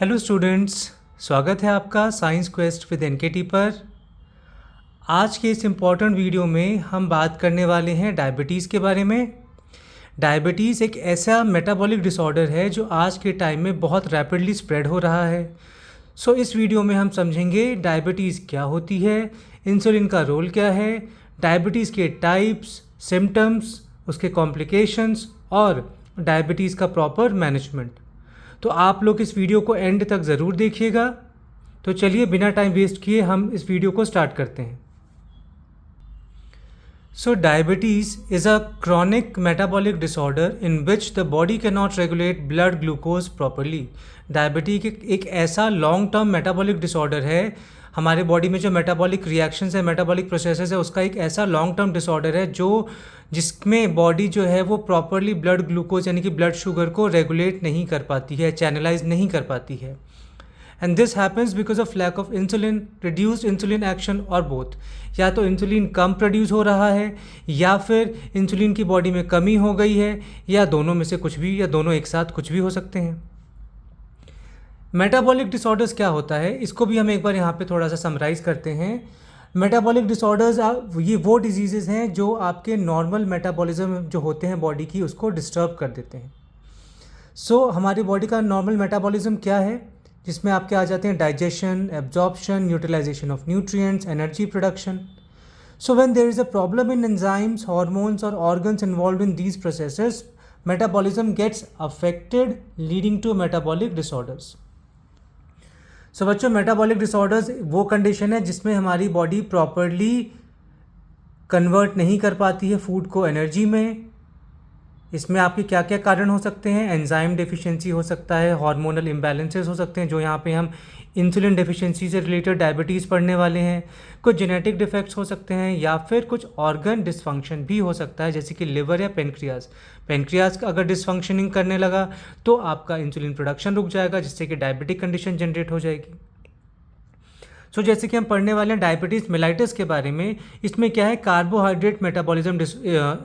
Hello students, स्वागत है आपका साइंस क्वेस्ट विद एनकेटी पर। आज के इस इम्पॉर्टेंट वीडियो में हम बात करने वाले हैं डायबिटीज़ के बारे में। डायबिटीज़ एक ऐसा मेटाबॉलिक डिसऑर्डर है जो आज के टाइम में बहुत रैपिडली स्प्रेड हो रहा है। सो इस वीडियो में हम समझेंगे डायबिटीज़ क्या होती है, इंसुलिन का रोल क्या है, डायबिटीज़ के टाइप्स, सिम्टम्स, उसके कॉम्प्लिकेशंस और डायबिटीज़ का प्रॉपर मैनेजमेंट। तो आप लोग इस वीडियो को एंड तक ज़रूर देखिएगा। तो चलिए बिना टाइम वेस्ट किए हम इस वीडियो को स्टार्ट करते हैं। So diabetes is a chronic metabolic disorder in which the body can not regulate blood glucose properly. Diabetes एक ऐसा लॉन्ग टर्म मेटाबॉलिक डिसऑर्डर है, हमारे बॉडी में जो मेटाबॉलिक रिएक्शंस है, मेटाबॉलिक प्रोसेसेस है, उसका एक ऐसा लॉन्ग टर्म डिसऑर्डर है जिसमें बॉडी जो है वो प्रॉपरली ब्लड ग्लूकोज यानी कि ब्लड शुगर को रेगुलेट नहीं कर पाती है, चैनलाइज नहीं कर पाती है। And this happens because of lack of insulin, reduced insulin action और बोथ। या तो इंसुलिन कम प्रोड्यूस हो रहा है या फिर इंसुलिन की बॉडी में कमी हो गई है, या दोनों में से कुछ भी, या दोनों एक साथ कुछ भी हो सकते हैं। मेटाबॉलिक डिसऑर्डर्स क्या होता है, इसको भी हम एक बार यहाँ पे थोड़ा सा समराइज़ करते हैं। मेटाबॉलिक डिसऑर्डर्स ये वो डिजीज़ेज़ हैं जो आपके नॉर्मल मेटाबॉलिज्म जो होते हैं बॉडी की, उसको डिस्टर्ब कर देते हैं। हमारी बॉडी का नॉर्मल मेटाबॉलिज्म क्या है, जिसमें आपके आ जाते हैं digestion, absorption, utilisation of nutrients, energy production. When there is a problem in enzymes, hormones और organs involved in these processes, metabolism gets affected leading to metabolic disorders. बच्चों, मेटाबॉलिक डिसऑर्डर्स वो कंडीशन है जिसमें हमारी बॉडी प्रॉपरली कन्वर्ट नहीं कर पाती है फूड को एनर्जी में। इसमें आपके क्या क्या कारण हो सकते हैं, एंजाइम डेफिशिएंसी हो सकता है, हार्मोनल इम्बैलेंसेस हो सकते हैं, जो यहाँ पे हम इंसुलिन डेफिशिएंसी से रिलेटेड डायबिटीज़ पढ़ने वाले हैं, कुछ जेनेटिक डिफेक्ट्स हो सकते हैं, या फिर कुछ ऑर्गन डिसफंक्शन भी हो सकता है, जैसे कि लिवर या पेनक्रियाज। पेनक्रियाज अगर डिसफंक्शनिंग करने लगा तो आपका इंसुलिन प्रोडक्शन रुक जाएगा, जिससे कि डायबिटिक कंडीशन जनरेट हो जाएगी। जैसे कि हम पढ़ने वाले हैं डायबिटीज़ मेलाइटिस के बारे में, इसमें क्या है, कार्बोहाइड्रेट मेटाबॉलिज्म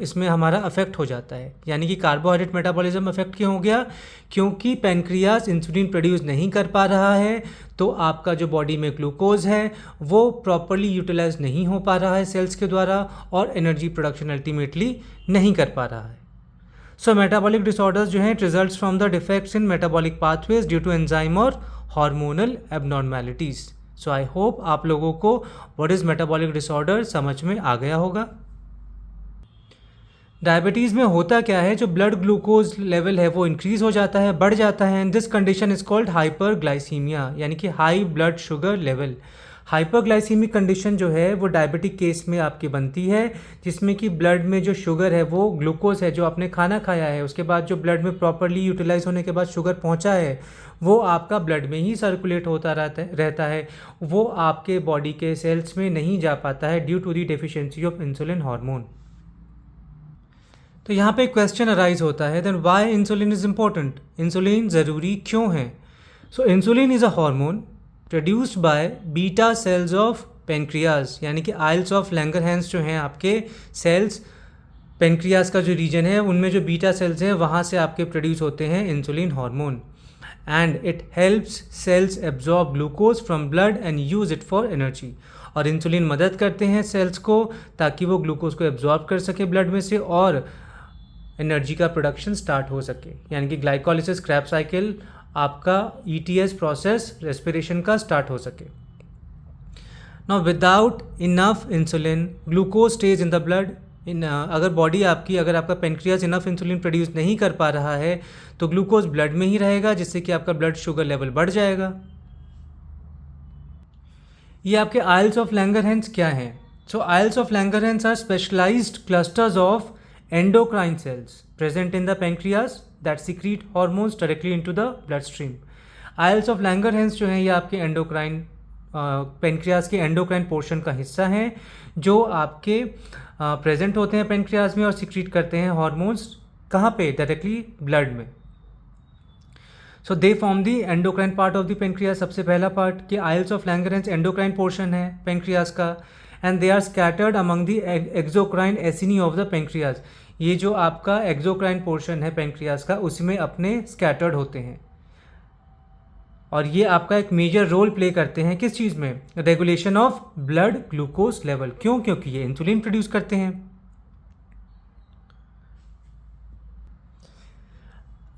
इसमें हमारा अफेक्ट हो जाता है। यानी कि कार्बोहाइड्रेट मेटाबॉलिज्म अफेक्ट क्यों हो गया, क्योंकि पेनक्रियाज इंसुलिन प्रोड्यूस नहीं कर पा रहा है, तो आपका जो बॉडी में ग्लूकोज है वो प्रॉपरली यूटिलाइज नहीं हो पा रहा है सेल्स के द्वारा, और एनर्जी प्रोडक्शन अल्टीमेटली नहीं कर पा रहा है। मेटाबॉलिक डिसऑर्डर्स जो हैं, results from the defects in metabolic pathways due to enzyme और हार्मोनल एबनॉर्मेलिटीज़। आई होप आप लोगों को व्हाट इज़ मेटाबॉलिक डिसऑर्डर समझ में आ गया होगा। डायबिटीज़ में होता क्या है, जो ब्लड ग्लूकोज लेवल है वो इंक्रीज़ हो जाता है, बढ़ जाता है, and this condition is called hyperglycaemia, यानी कि high blood sugar level. Hyperglycaemic condition जो है वो डायबिटिक केस में आपकी बनती है, जिसमें कि ब्लड में जो शुगर है, वो ग्लूकोज है जो आपने खाना खाया है, उसके बाद जो ब्लड में प्रॉपरली यूटिलाइज होने के बाद शुगर पहुंचा है, वो आपका ब्लड में ही सर्कुलेट होता रहता है, वो आपके बॉडी के सेल्स में नहीं जा पाता है due to the deficiency of insulin hormone. तो यहाँ पे क्वेश्चन अराइज होता है, then why insulin is important, insulin ज़रूरी क्यों है। Insulin is a hormone produced by beta cells of pancreas, यानी कि आइल्स ऑफ लैंगरहैंस जो हैं आपके सेल्स, पेनक्रियाज का जो रीजन है उनमें जो बीटा सेल्स हैं वहाँ से आपके प्रोड्यूस होते हैं insulin hormone, and it helps cells absorb glucose from blood and use it for energy. और इंसुलिन मदद करते हैं सेल्स को ताकि वो ग्लूकोज को एब्जॉर्ब कर सके ब्लड में से और एनर्जी का प्रोडक्शन स्टार्ट हो सके, यानी कि ग्लाइकोलिसिस क्रैब साइकिल, आपका ETS प्रोसेस रेस्पिरेशन का स्टार्ट हो सके। Now without enough insulin glucose stage in the blood. अगर बॉडी आपकी, अगर आपका पेनक्रियाज इनफ इंसुलिन प्रोड्यूस नहीं कर पा रहा है तो ग्लूकोज ब्लड में ही रहेगा, जिससे कि आपका ब्लड शुगर लेवल बढ़ जाएगा। ये आपके आइल्स ऑफ लैंगरहैंस क्या हैं? Islets of Langerhans are specialised clusters of endocrine cells present in the pancreas that secrete hormones directly into the bloodstream. Isles of Langerhans जो हैं ये आपके एंडोक्राइन पेनक्रियाज के एंडोक्राइन पोर्शन का हिस्सा हैं, जो आपके प्रेजेंट होते हैं पेनक्रियाज में और सिक्रीट करते हैं हार्मोन्स। कहाँ पे? डायरेक्टली ब्लड में। They form the endocrine part of the pancreas. सबसे पहला पार्ट कि islets of Langerhans endocrine portion है पेनक्रियाज का, and they are scattered among the exocrine acini of the pancreas. ये जो आपका एक्सोक्राइन पोर्शन है पेनक्रियाज का, उसमें अपने स्कैटर्ड होते हैं। और ये आपका एक मेजर रोल प्ले करते हैं किस चीज़ में, regulation of blood glucose level. क्यों? क्योंकि ये इंसुलिन प्रोड्यूस करते हैं।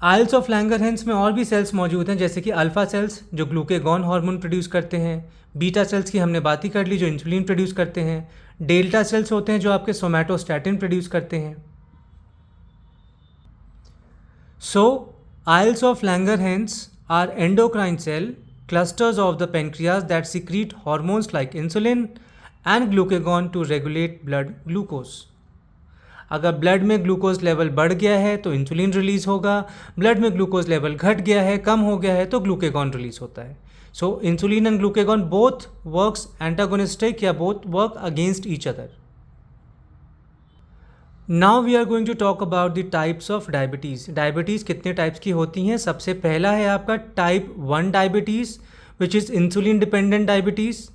आइल्स ऑफ लैंगरहैंस में और भी सेल्स मौजूद हैं, जैसे कि अल्फा सेल्स जो ग्लूकेगॉन हार्मोन प्रोड्यूस करते हैं, बीटा सेल्स की हमने बात ही कर ली जो इंसुलिन प्रोड्यूस करते हैं, डेल्टा सेल्स होते हैं जो आपके सोमैटोस्टैटिन प्रोड्यूस करते हैं। So islets of Langerhans are endocrine cell clusters of the pancreas that secrete hormones like insulin and glucagon to regulate blood glucose। अगर ब्लड में ग्लूकोज लेवल बढ़ गया है तो इंसुलिन रिलीज होगा, ब्लड में ग्लूकोज लेवल घट गया है, कम हो गया है तो ग्लूकेगॉन रिलीज होता है। So insulin and glucagon both works antagonistic या both work against each other. Now we are going to talk about the types of diabetes. Diabetes कितने टाइप्स की होती हैं? सबसे पहला है आपका type 1 diabetes which is insulin dependent diabetes.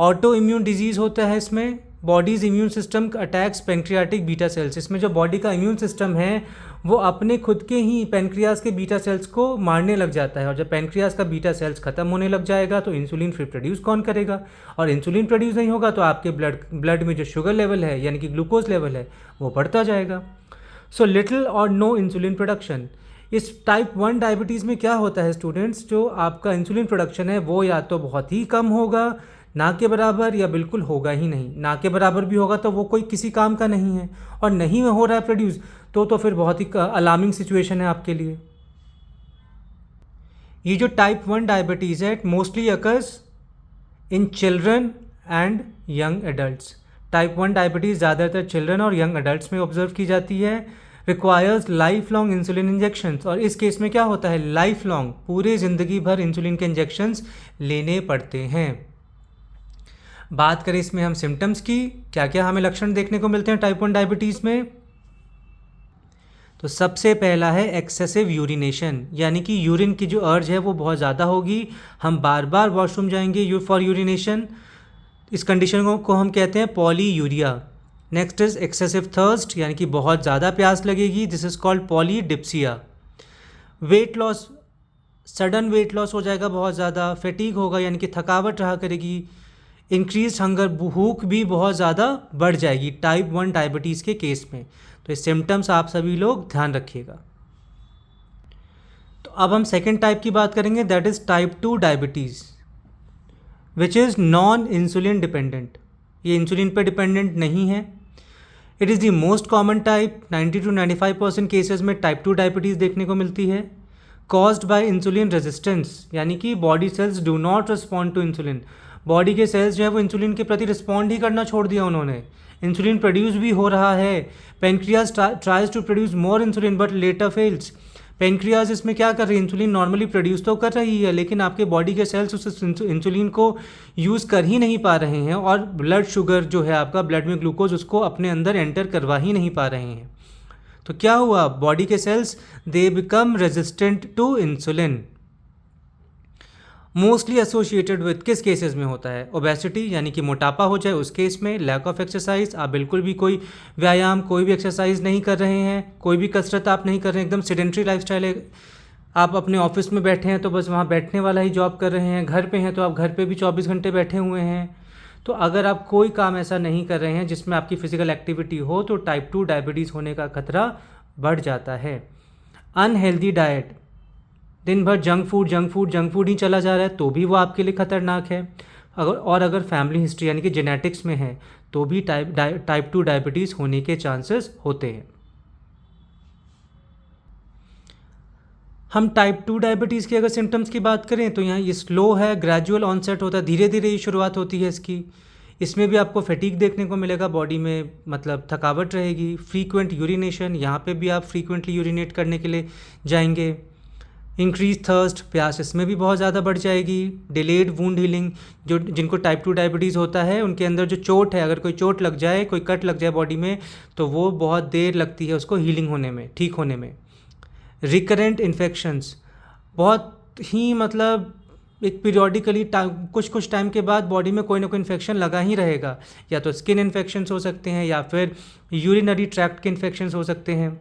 Autoimmune disease होता है इसमें, body's immune system attacks pancreatic beta cells. इसमें जो बॉडी का इम्यून सिस्टम है वो अपने खुद के ही पेंक्रियाज के बीटा सेल्स को मारने लग जाता है, और जब पेंक्रियाज का बीटा सेल्स खत्म होने लग जाएगा तो इंसुलिन फिर प्रोड्यूस कौन करेगा, और इंसुलिन प्रोड्यूस नहीं होगा तो आपके ब्लड में जो शुगर लेवल है यानी कि ग्लूकोज लेवल है वो बढ़ता जाएगा। सो लिटिल और नो इंसुलिन प्रोडक्शन। इस टाइप 1 डायबिटीज़ में क्या होता है स्टूडेंट्स, जो आपका इंसुलिन प्रोडक्शन है वो या तो बहुत ही कम होगा, ना के बराबर, या बिल्कुल होगा ही नहीं। ना के बराबर भी होगा तो वो कोई किसी काम का नहीं है, और नहीं हो रहा है प्रोड्यूस तो फिर बहुत ही अलार्मिंग सिचुएशन है आपके लिए। ये जो टाइप 1 डायबिटीज़ है mostly occurs in children and young adults. Type 1 diabetes ज़्यादातर चिल्ड्रन और यंग एडल्ट्स में ऑब्जर्व की जाती है। Requires life long insulin injections, और इस केस में क्या होता है, लाइफ लॉन्ग पूरे ज़िंदगी भर इंसुलिन के इंजेक्शंस लेने पड़ते हैं। बात करें इसमें हम सिम्टम्स की, क्या क्या हमें लक्षण देखने को मिलते हैं टाइप 1 डायबिटीज़ में, तो सबसे पहला है एक्सेसिव यूरिनेशन, यानी कि यूरिन की जो अर्ज है वो बहुत ज़्यादा होगी, हम बार बार वॉशरूम जाएंगे फॉर यूरिनेशन। इस कंडीशन को हम कहते हैं polyuria. Next is excessive thirst, यानी कि बहुत ज़्यादा प्यास लगेगी, this is called polydipsia. Weight loss, sudden weight loss हो जाएगा बहुत ज़्यादा, फैटीग होगा यानी कि थकावट रहा करेगी, इंक्रीज हंगर, भूख भी बहुत ज़्यादा बढ़ जाएगी टाइप 1 डायबिटीज़ के केस में। तो ये सिम्टम्स आप सभी लोग ध्यान रखिएगा। तो अब हम सेकेंड टाइप की बात करेंगे, that is type 2 diabetes which is non insulin dependent. ये इंसुलिन पे डिपेंडेंट नहीं है। It is the most common type, 90 to 95% cases में टाइप 2 डायबिटीज़ देखने को मिलती है। कॉज्ड बाय इंसुलिन रेजिस्टेंस, यानी कि body cells do not respond to insulin. Body के सेल्स जो है वो इंसुलिन के प्रति रिस्पॉन्ड ही करना छोड़ दिया उन्होंने। इंसुलिन प्रोड्यूस भी हो रहा है, pancreas tries to produce more insulin but later fails. Pancreas इसमें क्या कर रही है, इंसुलिन नॉर्मली प्रोड्यूस तो कर रही है लेकिन आपके बॉडी के सेल्स उस इंसुलिन को यूज़ कर ही नहीं पा रहे हैं, और ब्लड शुगर जो है आपका, ब्लड में ग्लूकोज, उसको अपने अंदर एंटर करवा ही नहीं पा रहे हैं। तो क्या हुआ, बॉडी के cells they become resistant to insulin. Mostly associated with किस केसेस में होता है, ओबेसिटी, यानी कि मोटापा हो जाए उस केस में, लैक ऑफ एक्सरसाइज, आप बिल्कुल भी कोई व्यायाम, कोई भी एक्सरसाइज नहीं कर रहे हैं, कोई भी कसरत आप नहीं कर रहे हैं, एकदम सेडेंट्री लाइफस्टाइल है, आप अपने ऑफिस में बैठे हैं तो बस वहाँ बैठने वाला ही जॉब कर रहे हैं, घर पे हैं तो आप घर पे भी 24 घंटे बैठे हुए हैं। तो अगर आप कोई काम ऐसा नहीं कर रहे हैं जिसमें आपकी फिजिकल एक्टिविटी हो तो टाइप 2 डायबिटीज़ होने का खतरा बढ़ जाता है। अनहेल्दी डाइट, दिन भर जंक फूड ही चला जा रहा है तो भी वो आपके लिए ख़तरनाक है। अगर फैमिली हिस्ट्री यानी कि जेनेटिक्स में है तो भी टाइप 2 डायबिटीज़ होने के चांसेस होते हैं। हम टाइप 2 डायबिटीज़ की अगर सिम्टम्स की बात करें तो यहाँ ये स्लो है, ग्रेजुअल ऑनसेट होता है, धीरे धीरे ये शुरुआत होती है इसकी। इसमें भी आपको फैटीग देखने को मिलेगा बॉडी में, मतलब थकावट रहेगी। फ्रीक्वेंट यूरिनेशन, यहाँ पे भी आप फ्रीक्वेंटली यूरिनेट करने के लिए जाएंगे। इंक्रीज थर्स्ट, प्यास इसमें भी बहुत ज़्यादा बढ़ जाएगी। डिलेड वुंड हीलिंग, जो जिनको टाइप 2 डायबिटीज़ होता है उनके अंदर जो चोट है, अगर कोई चोट लग जाए, कोई कट लग जाए बॉडी में तो वो बहुत देर लगती है उसको हीलिंग होने में, ठीक होने में। रिकरेंट इन्फेक्शंस, बहुत ही मतलब एक पीरियोडिकली कुछ टाइम के बाद बॉडी में कोई ना कोई इन्फेक्शन लगा ही रहेगा, या तो स्किन इन्फेक्शंस हो सकते हैं या फिर यूरिनरी ट्रैक्ट के इन्फेक्शंस हो सकते हैं।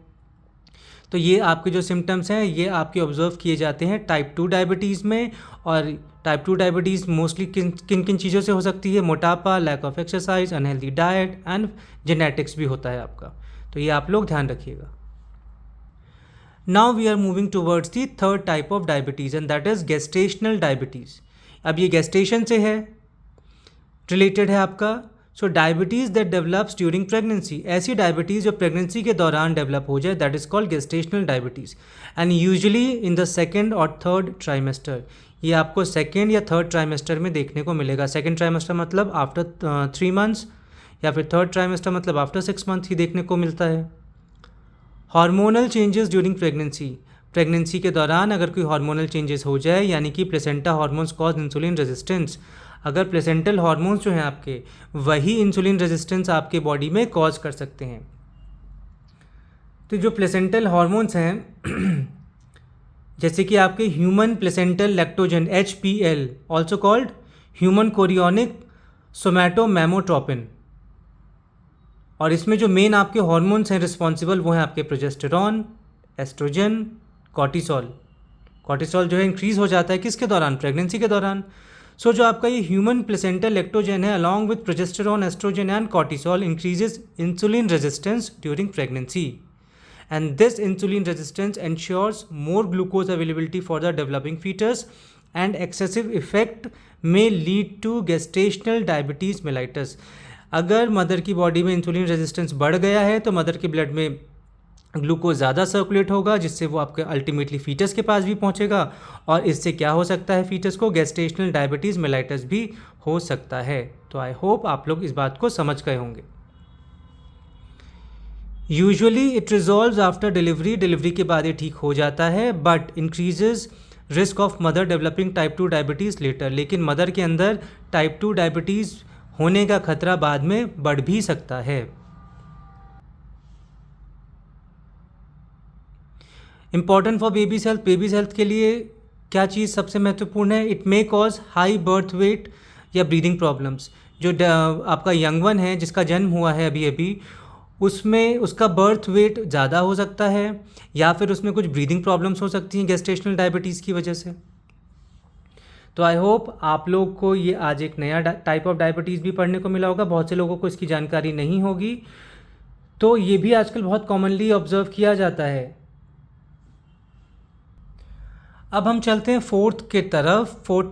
तो ये आपके जो सिम्टम्स हैं ये आपके ऑब्जर्व किए जाते हैं टाइप 2 डायबिटीज़ में। और टाइप 2 डायबिटीज़ मोस्टली किन किन किन चीज़ों से हो सकती है? मोटापा, lack of exercise, unhealthy diet and genetics भी होता है आपका। तो ये आप लोग ध्यान रखिएगा। Now we are moving towards the third type of diabetes and that is gestational diabetes. अब ये गेस्टेशन से है, रिलेटेड है आपका। So diabetes that develops during pregnancy, ऐसी डायबिटीज़ जो प्रेगनेंसी के दौरान डेवलप हो जाए, that is called gestational diabetes and usually in the second और थर्ड ट्राइमेस्टर। ये आपको सेकेंड या थर्ड ट्राइमेस्टर में देखने को मिलेगा। सेकेंड ट्राइमेस्टर मतलब आफ्टर 3 मंथ्स, या फिर थर्ड ट्राइमेस्टर मतलब आफ्टर 6 मंथ्स ही देखने को मिलता है। Hormonal changes during pregnancy, pregnancy के दौरान अगर कोई हार्मोनल चेंजेस हो जाए, यानी कि placenta hormones cause insulin resistance, अगर प्लेसेंटल हार्मोन्स जो हैं आपके वही इंसुलिन रेजिस्टेंस आपके बॉडी में कॉज कर सकते हैं। तो जो प्लेसेंटल हार्मोन्स हैं जैसे कि आपके human placental lactogen HPL, also called human chorionic somatomammotropin, और इसमें जो मेन आपके हार्मोन्स हैं रिस्पॉन्सिबल वो हैं आपके प्रोजेस्टेरॉन, एस्ट्रोजन, कॉर्टिसोल। कॉर्टिसोल जो है इंक्रीज़ हो जाता है किसके दौरान? प्रेगनेंसी के दौरान। सो जो आपका ये ह्यूमन प्लेसेंटल लैक्टोजन है along with progesterone, estrogen and cortisol increases insulin resistance during pregnancy, and this insulin resistance ensures more glucose availability for the developing fetus and excessive effect may lead to gestational diabetes mellitus। अगर mother की body में insulin resistance बढ़ गया है तो mother के blood में glucose ज़्यादा सर्कुलेट होगा, जिससे वो आपके अल्टीमेटली फीटस के पास भी पहुंचेगा, और इससे क्या हो सकता है? फीटस को गेस्टेशनल डायबिटीज़ मेलाइटस भी हो सकता है। तो आई होप आप लोग इस बात को समझ गए होंगे। Usually it resolves after delivery, delivery के बाद ये ठीक हो जाता है, but increases risk of mother developing type 2 diabetes later, लेकिन मदर के अंदर टाइप 2 डायबिटीज़ होने का खतरा बाद में बढ़ भी सकता है। Important for babies health, babies health के लिए क्या चीज़ सबसे महत्वपूर्ण है? It may cause high birth weight या ब्रीदिंग प्रॉब्लम्स। जो आपका यंग वन है जिसका जन्म हुआ है अभी अभी, उसमें उसका बर्थ वेट ज़्यादा हो सकता है, या फिर उसमें कुछ ब्रीदिंग प्रॉब्लम्स हो सकती हैं गेस्टेशनल डायबिटीज़ की वजह से। तो आई होप आप लोग को ये आज एक नया टाइप ऑफ डायबिटीज़ भी पढ़ने को मिला होगा। बहुत से लोगों को इसकी जानकारी नहीं होगी, तो ये भी आजकल बहुत कॉमनली ऑब्जर्व किया जाता है। अब हम चलते हैं फोर्थ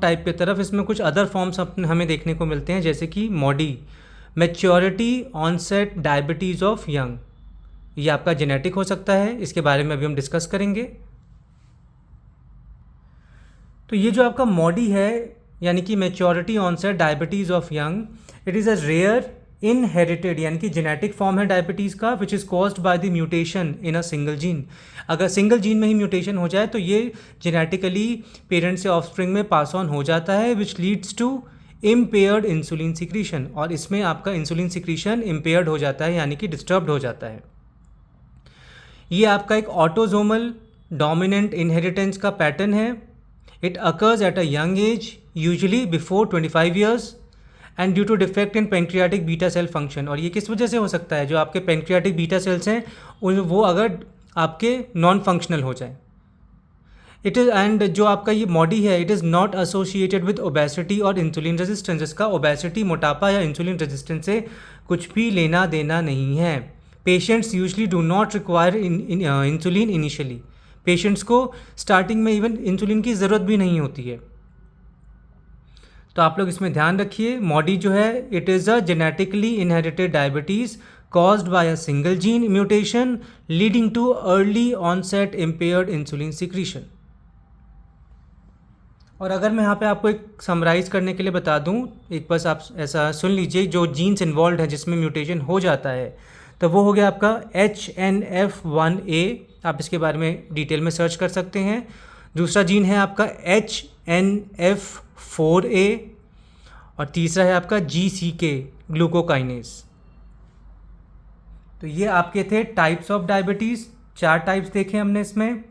टाइप के तरफ। इसमें कुछ अदर फॉर्म्स हमें देखने को मिलते हैं, जैसे कि MODY, maturity onset diabetes of young. ये आपका जेनेटिक हो सकता है, इसके बारे में अभी हम डिस्कस करेंगे। तो ये जो आपका मॉडी है, यानी कि maturity onset diabetes of young, it is a rare inherited यानी कि जेनेटिक फॉर्म है डायबिटीज़ का, which is caused by the mutation in a single gene. अगर सिंगल जीन में ही म्यूटेशन हो जाए तो ये जेनेटिकली पेरेंट से ऑफस्प्रिंग में पास ऑन हो जाता है, which leads to impaired insulin secretion, और इसमें आपका इंसुलिन सिक्रीशन इम्पेयर्ड हो जाता है, यानी कि डिस्टर्ब्ड हो जाता है। ये आपका एक ऑटोजोमल डोमिनेंट इनहेरिटेंस का पैटर्न है। It occurs at a young age, usually before 25 years, and due to defect in pancreatic beta cell function. और ये किस वजह से हो सकता है? जो आपके पेंक्रियाटिक बीटा सेल्स हैं वो अगर आपके नॉन फंक्शनल हो जाए। इट इज़ एंड जो आपका ये मॉडी है, it is not associated with obesity और इंसुलिन रेजिस्टेंस। इसका ओबेसिटी, मोटापा या इंसुलिन रेजिस्टेंस से कुछ भी लेना देना नहीं है। Patients usually do not require insulin initially. Patients को स्टार्टिंग में इवन इंसुलिन की ज़रूरत भी नहीं होती है। तो आप लोग इसमें ध्यान रखिए, मॉडी जो है it is a genetically inherited diabetes caused by a single gene mutation leading to early onset impaired insulin secretion। और अगर मैं यहाँ पे आपको एक समराइज़ करने के लिए बता दूँ, एक बस आप ऐसा सुन लीजिए, जो जीन्स इन्वॉल्व है जिसमें म्यूटेशन हो जाता है, तो वो हो गया आपका HNF1A। आप इसके बारे में डिटेल में सर्च कर सकते हैं। दूसरा जीन है आपका HNF4A, और तीसरा है आपका GCK, ग्लूकोकाइनेज। तो ये आपके थे टाइप्स ऑफ डायबिटीज़। 4 टाइप्स देखे हमने इसमें,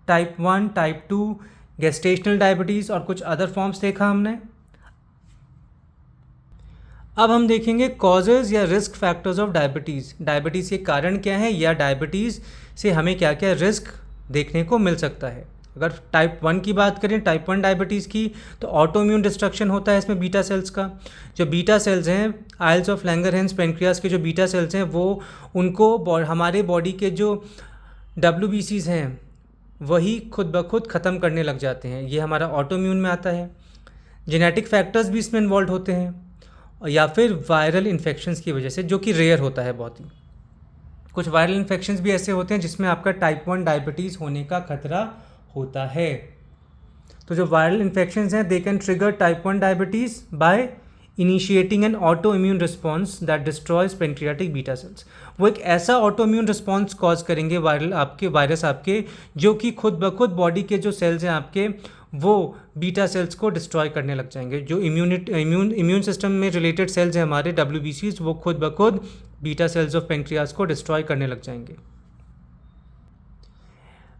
टाइप 1, टाइप 2, गेस्टेशनल डायबिटीज़, और कुछ अदर फॉर्म्स देखा हमने। अब हम देखेंगे कॉजेज़ या risk factors of diabetes. Diabetes के कारण क्या है, या डायबिटीज़ से हमें क्या क्या रिस्क देखने को मिल सकता है। अगर टाइप 1 की बात करें, टाइप 1 डायबिटीज़ की, तो ऑटोइम्यून डिस्ट्रक्शन होता है इसमें बीटा सेल्स का। जो बीटा सेल्स हैं, आइल्स ऑफ लैंगरहैंस पेनक्रियास के जो बीटा सेल्स हैं, वो उनको हमारे बॉडी के जो WBCs हैं वही खुद ब खुद ख़त्म करने लग जाते हैं। ये हमारा ऑटोइम्यून में आता है। जेनेटिक फैक्टर्स भी इसमें इन्वॉल्व होते हैं, या फिर वायरल इन्फेक्शंस की वजह से, जो कि रेयर होता है बहुत ही। कुछ वायरल इन्फेक्शंस भी ऐसे होते हैं जिसमें आपका टाइप 1 डायबिटीज़ होने का खतरा होता है। तो जो वायरल इन्फेक्शंस हैं, they can trigger type 1 diabetes by initiating an auto immune response that destroys pancreatic beta cells. वो एक ऐसा ऑटो इम्यून रिस्पॉन्स कॉज करेंगे वायरस आपके, जो कि खुद ब खुद बॉडी के जो सेल्स हैं आपके, वो बीटा सेल्स को डिस्ट्रॉय करने लग जाएंगे। जो इम्यून सिस्टम में रिलेटेड सेल्स हैं हमारे WBCs, वो खुद ब खुद बीटा सेल्स ऑफ पेनक्रियास को डिस्ट्रॉय करने लग जाएंगे।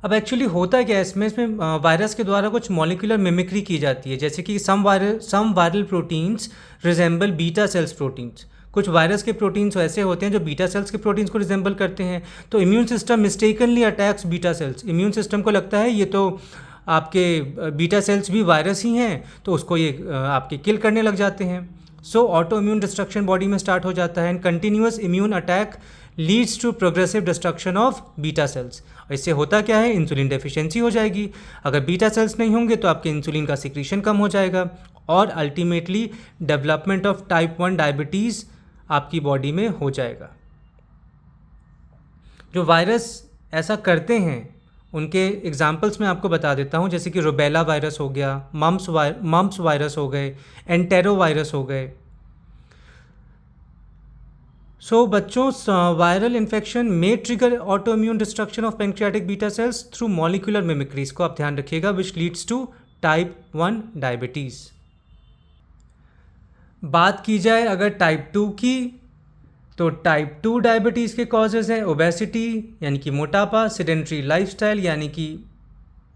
अब एक्चुअली होता क्या है इसमें वायरस के द्वारा कुछ मॉलिक्यूलर मिमिक्री की जाती है, जैसे कि some viral proteins resemble beta cells proteins. कुछ वायरस के प्रोटीन्स ऐसे होते हैं जो बीटा सेल्स के प्रोटीन्स को रिजेंबल करते हैं। तो immune system mistakenly attacks beta cells. Immune system को लगता है ये तो आपके बीटा सेल्स भी वायरस ही हैं, तो उसको ये आपके किल करने लग जाते हैं। So auto immune destruction body में स्टार्ट हो जाता है, and continuous immune attack leads to progressive destruction of beta cells. इससे होता क्या है, इंसुलिन डेफिशिएंसी हो जाएगी। अगर बीटा सेल्स नहीं होंगे तो आपके इंसुलिन का सिक्रीशन कम हो जाएगा, और ultimately development of type 1 diabetes आपकी बॉडी में हो जाएगा। जो वायरस ऐसा करते हैं उनके एग्जाम्पल्स मैं आपको बता देता हूँ, जैसे कि रुबेला वायरस हो गया, मम्प्स वायरस हो गए, एंटेरो वायरस हो गए। सो बच्चों, वायरल इन्फेक्शन में trigger auto immune destruction of pancreatic beta cells through molecular mimicry. इसको आप ध्यान रखिएगा, which leads to type 1 diabetes. बात की जाए अगर टाइप 2 की, तो टाइप 2 डायबिटीज़ के कॉजेज़ हैं ओबेसिटी यानी कि मोटापा, सेडेंट्री लाइफस्टाइल यानी कि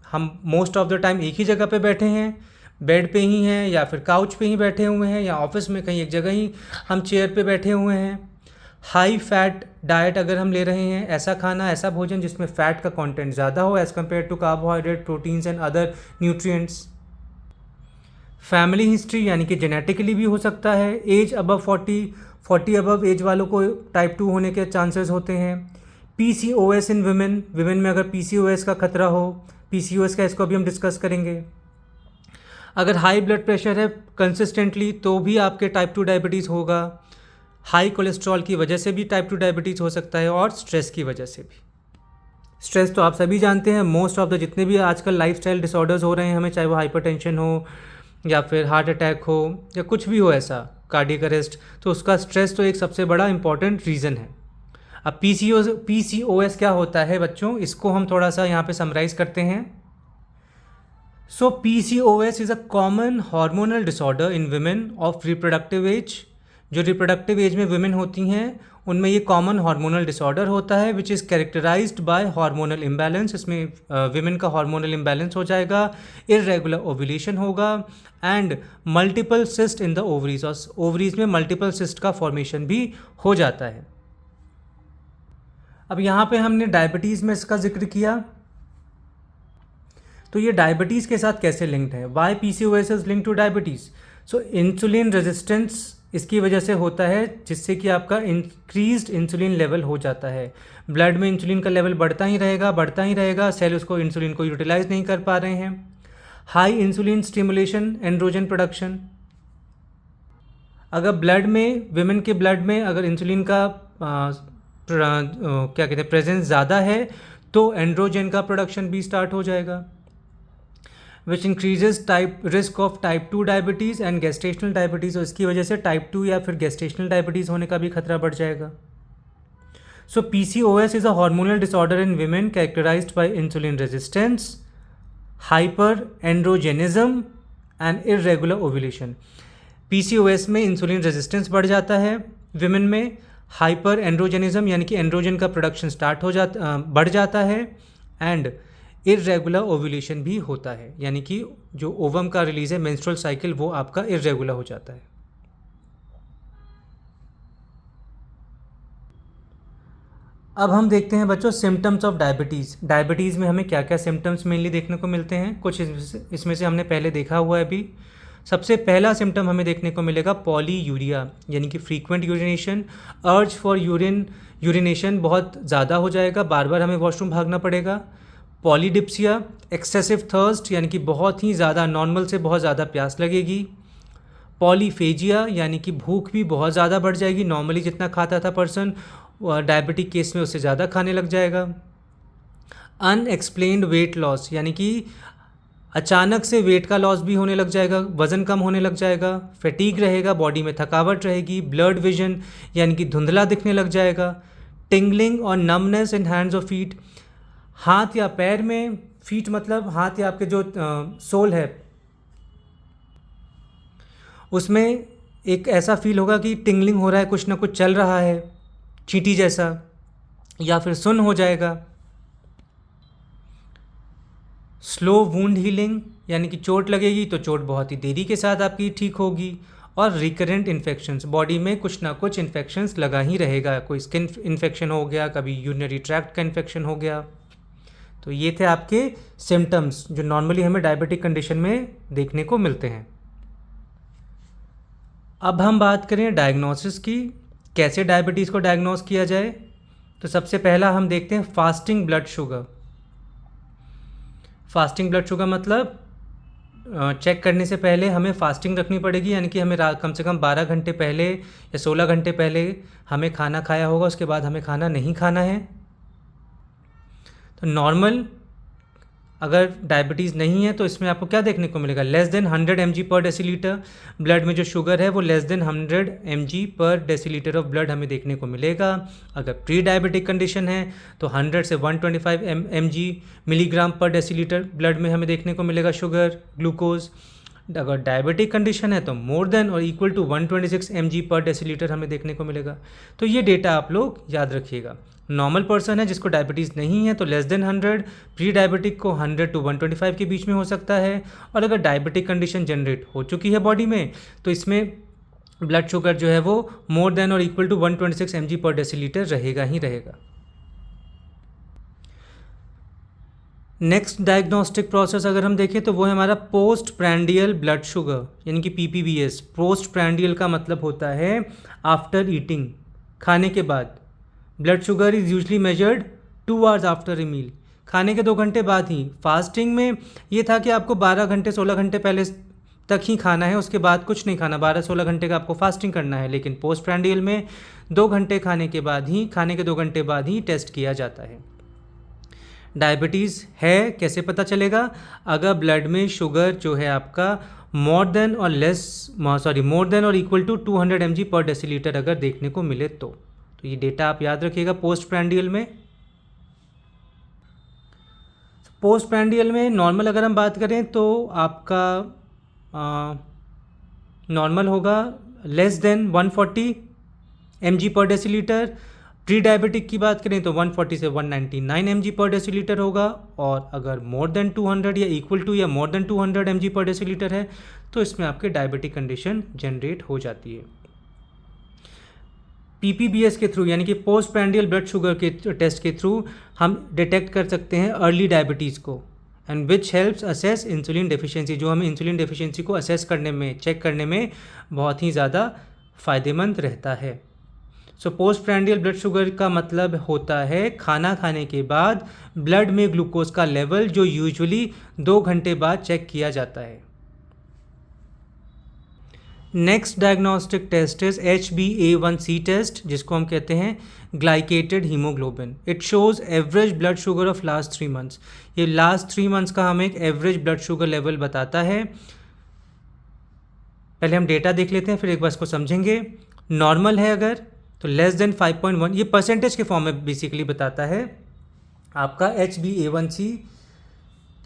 हम मोस्ट ऑफ द टाइम एक ही जगह पे बैठे हैं, बेड पे ही हैं, या फिर काउच पे ही बैठे हुए हैं, या ऑफिस में कहीं एक जगह ही हम चेयर पे बैठे हुए हैं। हाई फैट डाइट अगर हम ले रहे हैं, ऐसा खाना, ऐसा भोजन जिसमें फ़ैट का कंटेंट ज़्यादा हो as compare to carbohydrate, proteins and other nutrients. Family history यानी कि जेनेटिकली भी हो सकता है। एज अबव 40 अबव एज वालों को टाइप 2 होने के चांसेस होते हैं। PCOS इन विमेन में अगर PCOS का खतरा हो, PCOS का, इसको अभी हम डिस्कस करेंगे। अगर हाई ब्लड प्रेशर है कंसिस्टेंटली तो भी आपके टाइप 2 डायबिटीज़ होगा। हाई कोलेस्ट्रॉल की वजह से भी टाइप 2 डायबिटीज़ हो सकता है, और स्ट्रेस की वजह से भी। स्ट्रेस तो आप सभी जानते हैं, मोस्ट ऑफ द जितने भी आजकल लाइफस्टाइल डिसऑर्डर्स हो रहे हैं हमें, चाहे वो हाइपरटेंशन हो या फिर हार्ट अटैक हो या कुछ भी हो ऐसा, कार्डियक अरेस्ट, तो उसका स्ट्रेस तो एक सबसे बड़ा इंपॉर्टेंट रीज़न है। अब PCOS क्या होता है बच्चों, इसको हम थोड़ा सा यहाँ पे समराइज़ करते हैं। So PCOS is a common hormonal disorder in women of reproductive age. जो रिप्रोडक्टिव एज में विमेन होती हैं उनमें ये कॉमन हार्मोनल डिसऑर्डर होता है, which is characterised by hormonal imbalance. इसमें विमेन का हार्मोनल इम्बैलेंस हो जाएगा, इर्रेगुलर ओव्यूलेशन होगा, and multiple cyst in the ovaries, और ओवरीज में मल्टीपल सिस्ट का फॉर्मेशन भी हो जाता है। अब यहाँ पे हमने डायबिटीज़ में इसका जिक्र किया, तो ये डायबिटीज़ के साथ कैसे लिंक्ड है, why PCOS is link to diabetes. So insulin resistance इसकी वजह से होता है, जिससे कि आपका इंक्रीज्ड इंसुलिन लेवल हो जाता है। ब्लड में इंसुलिन का लेवल बढ़ता ही रहेगा, सेल उसको इंसुलिन को यूटिलाइज नहीं कर पा रहे हैं। High insulin stimulation, androgen production. अगर ब्लड में, विमेन के ब्लड में अगर इंसुलिन का क्या कहते हैं प्रेजेंस ज़्यादा है, तो एंड्रोजन का प्रोडक्शन भी स्टार्ट हो जाएगा, विच increases risk of type 2 diabetes and gestational diabetes. और इसकी वजह से टाइप 2 या फिर गेस्टेशनल डायबिटीज़ होने का भी खतरा बढ़ जाएगा। So PCOS is a hormonal disorder in women characterised by insulin resistance, hyper androgenism and irregular ovulation. PCOS में इंसुलिन रेजिस्टेंस बढ़ जाता है, विमेन में हाइपर एंड्रोजेनिज्म यानी कि एंड्रोजन का प्रोडक्शन बढ़ जाता है, एंड इर्रेगुलर ओव्यूलेशन भी होता है, यानी कि जो ओवम का रिलीज है, मेंस्ट्रुअल साइकिल, वो आपका इर्रेगुलर हो जाता है। अब हम देखते हैं बच्चों सिम्टम्स ऑफ डायबिटीज़। डायबिटीज़ में हमें क्या क्या सिम्टम्स मेनली देखने को मिलते हैं, कुछ इसमें से हमने पहले देखा हुआ है अभी। सबसे पहला सिम्टम हमें देखने को मिलेगा पॉलीयूरिया, यानी कि frequent urination, urge for urination बहुत ज़्यादा हो जाएगा, बार बार हमें वॉशरूम भागना पड़ेगा। पॉलीडिप्सिया, एक्सेसिव थर्स्ट, यानी कि बहुत ही ज़्यादा, नॉर्मल से बहुत ज़्यादा प्यास लगेगी। पॉलीफेजिया, यानी कि भूख भी बहुत ज़्यादा बढ़ जाएगी, नॉर्मली जितना खाता था पर्सन डायबिटिक केस में उससे ज़्यादा खाने लग जाएगा। अनएक्सप्लेन्ड वेट लॉस, यानी कि अचानक से वेट का लॉस भी होने लग जाएगा, वज़न कम होने लग जाएगा। फैटीग रहेगा, बॉडी में थकावट रहेगी। ब्लड विजन, यानी कि धुंधला दिखने लग जाएगा। टिंगलिंग और नमनेस इन हैंड्स और फीट, हाथ या पैर में, फीट मतलब हाथ या आपके जो सोल है उसमें एक ऐसा फील होगा कि टिंगलिंग हो रहा है, कुछ ना कुछ चल रहा है, चींटी जैसा, या फिर सुन्न हो जाएगा। स्लो वुंड हीलिंग, यानी कि चोट लगेगी तो चोट बहुत ही देरी के साथ आपकी ठीक होगी। और रिकरेंट इन्फेक्शंस, बॉडी में कुछ ना कुछ इन्फेक्शंस लगा ही रहेगा, कोई स्किन इन्फेक्शन हो गया, कभी यूरिनरी ट्रैक्ट का इन्फेक्शन हो गया। तो ये थे आपके सिम्टम्स जो नॉर्मली हमें डायबिटिक कंडीशन में देखने को मिलते हैं। अब हम बात करें डायग्नोसिस की, कैसे डायबिटीज़ को डायग्नोस किया जाए। तो सबसे पहला हम देखते हैं fasting blood sugar. Fasting blood sugar मतलब चेक करने से पहले हमें फास्टिंग रखनी पड़ेगी, यानी कि हमें कम से कम 12 घंटे पहले या 16 घंटे पहले हमें खाना खाया होगा, उसके बाद हमें खाना नहीं खाना है। तो नॉर्मल अगर डायबिटीज़ नहीं है तो इसमें आपको क्या देखने को मिलेगा, लेस देन 100 mg पर डेसीलीटर ब्लड में जो शुगर है वो लेस देन 100 mg पर डेसीलीटर ऑफ ब्लड हमें देखने को मिलेगा। अगर प्री डायबिटिक कंडीशन है तो 100 से 125 mg मिलीग्राम पर डेसीलीटर ब्लड में हमें देखने को मिलेगा शुगर, ग्लूकोज। अगर डायबिटिक कंडीशन है तो मोर देन और इक्वल टू 126 mg पर डेसीलीटर हमें देखने को मिलेगा। तो ये डेटा आप लोग याद रखिएगा। नॉर्मल पर्सन है जिसको डायबिटीज़ नहीं है तो लेस देन 100, प्री डायबिटिक को 100 टू 125 के बीच में हो सकता है। और अगर डायबिटिक कंडीशन जनरेट हो चुकी है बॉडी में तो इसमें ब्लड शुगर जो है वो मोर देन और इक्वल टू 126 mg पर डेसीलीटर रहेगा ही रहेगा। नेक्स्ट डायग्नोस्टिक प्रोसेस अगर हम देखें तो वो है हमारा पोस्ट प्रैंडियल ब्लड शुगर, यानी कि PPBS। पोस्ट प्रैंडियल का मतलब होता है आफ्टर ईटिंग, खाने के बाद। Blood sugar is usually measured 2 hours after a meal, खाने के 2 घंटे बाद ही। फास्टिंग में ये था कि आपको 12 घंटे 16 घंटे पहले तक ही खाना है, उसके बाद कुछ नहीं खाना, 12-16 घंटे का आपको फास्टिंग करना है। लेकिन पोस्ट प्रैंडियल में 2 घंटे खाने के बाद ही, खाने के 2 घंटे बाद ही टेस्ट किया जाता है। डायबिटीज़ है कैसे पता चलेगा, अगर ब्लड में शुगर जो है आपका मोर देन और इक्वल टू 200 mg पर डेसीलीटर अगर देखने को मिले तो ये डेटा आप याद रखिएगा। पोस्ट प्रैंडियल में नॉर्मल अगर हम बात करें तो आपका नॉर्मल होगा लेस देन 140 mg पर डेसीलीटर। प्री डायबिटिक की बात करें तो 140 से 199 mg पर डेसीलीटर होगा। और अगर मोर देन 200 या इक्वल टू या मोर देन 200 mg पर डेसीलीटर है तो इसमें आपके डायबिटिक कंडीशन जनरेट हो जाती है। PPBS के थ्रू, यानी कि पोस्ट प्रैंडियल ब्लड शुगर के टेस्ट के थ्रू हम डिटेक्ट कर सकते हैं अर्ली डायबिटीज़ को, and which helps assess insulin deficiency, जो हमें इंसुलिन डेफिशिएंसी को असेस करने में, चेक करने में बहुत ही ज़्यादा फ़ायदेमंद रहता है। So post prandial blood sugar का मतलब होता है खाना खाने के बाद ब्लड में ग्लूकोज का लेवल, जो यूजुअली 2 घंटे बाद चेक किया जाता है। Next diagnostic test is HbA1c test, जिसको हम कहते हैं glycated haemoglobin. It shows average blood sugar of last 3 months. ये लास्ट 3 मंथ्स का हमें एक एवरेज ब्लड शुगर लेवल बताता है। पहले हम डेटा देख लेते हैं, फिर एक बार इसको समझेंगे। नॉर्मल है अगर तो लेस देन 5.1, ये परसेंटेज के फॉर्म में बेसिकली बताता है आपका HbA1c।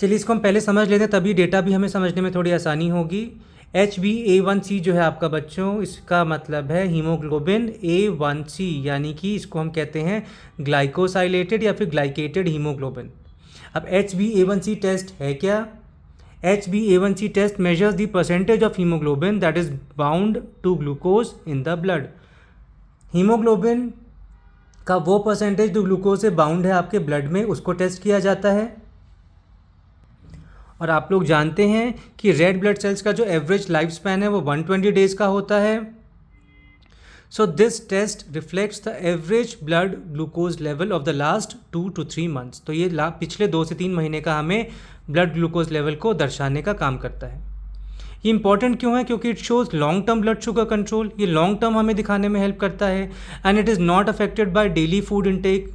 चलिए इसको हम पहले समझ लेते हैं, तभी डेटा भी हमें समझने में थोड़ी आसानी होगी। HbA1c जो है आपका बच्चों, इसका मतलब है हीमोग्लोबिन A1c, यानी कि इसको हम कहते हैं ग्लाइकोसाइलेटेड या फिर ग्लाइकेटेड हीमोग्लोबिन। अब HbA1c टेस्ट है क्या? HbA1c test measures the percentage of haemoglobin that is bound to glucose in the blood. Haemoglobin का वो परसेंटेज जो ग्लूकोज से बाउंड है आपके ब्लड में, उसको टेस्ट किया जाता है। और आप लोग जानते हैं कि रेड ब्लड सेल्स का जो एवरेज लाइफ स्पैन है वो 120 डेज का होता है। So this test reflects the average blood glucose level of the last 2 to 3 months. तो ये पिछले 2 से 3 महीने का हमें ब्लड ग्लूकोज लेवल को दर्शाने का काम करता है। ये इंपॉर्टेंट क्यों है? क्योंकि it shows long term blood sugar control. ये लॉन्ग टर्म हमें दिखाने में हेल्प करता है and it is not affected by daily food intake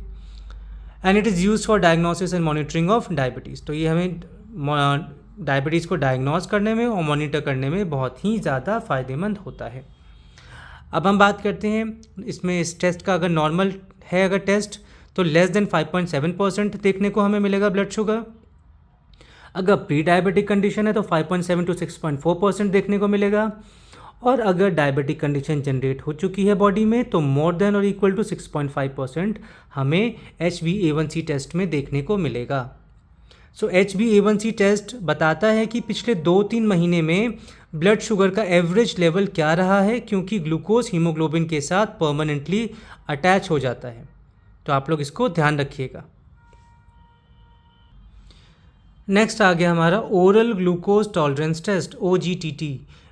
and it is use for diagnosis and monitoring of diabetes. तो ये हमें डायबिटीज़ को डायग्नोस करने में और मॉनिटर करने में बहुत ही ज़्यादा फ़ायदेमंद होता है। अब हम बात करते हैं इसमें इस टेस्ट का, अगर नॉर्मल है अगर टेस्ट तो लेस देन 5.7% देखने को हमें मिलेगा ब्लड शुगर। अगर प्री डायबिटिक कंडीशन है तो 5.7 to 6.4% देखने को मिलेगा। और अगर डायबिटिक कंडीशन जनरेट हो चुकी है बॉडी में तो मोर देन और इक्वल टू 6.5% हमें HbA1c टेस्ट में देखने को मिलेगा। सो HbA1c टेस्ट बताता है कि पिछले 2-3 महीने में ब्लड शुगर का एवरेज लेवल क्या रहा है, क्योंकि ग्लूकोज हीमोग्लोबिन के साथ परमानेंटली अटैच हो जाता है। तो आप लोग इसको ध्यान रखिएगा। नेक्स्ट आ गया हमारा oral glucose tolerance test OGTT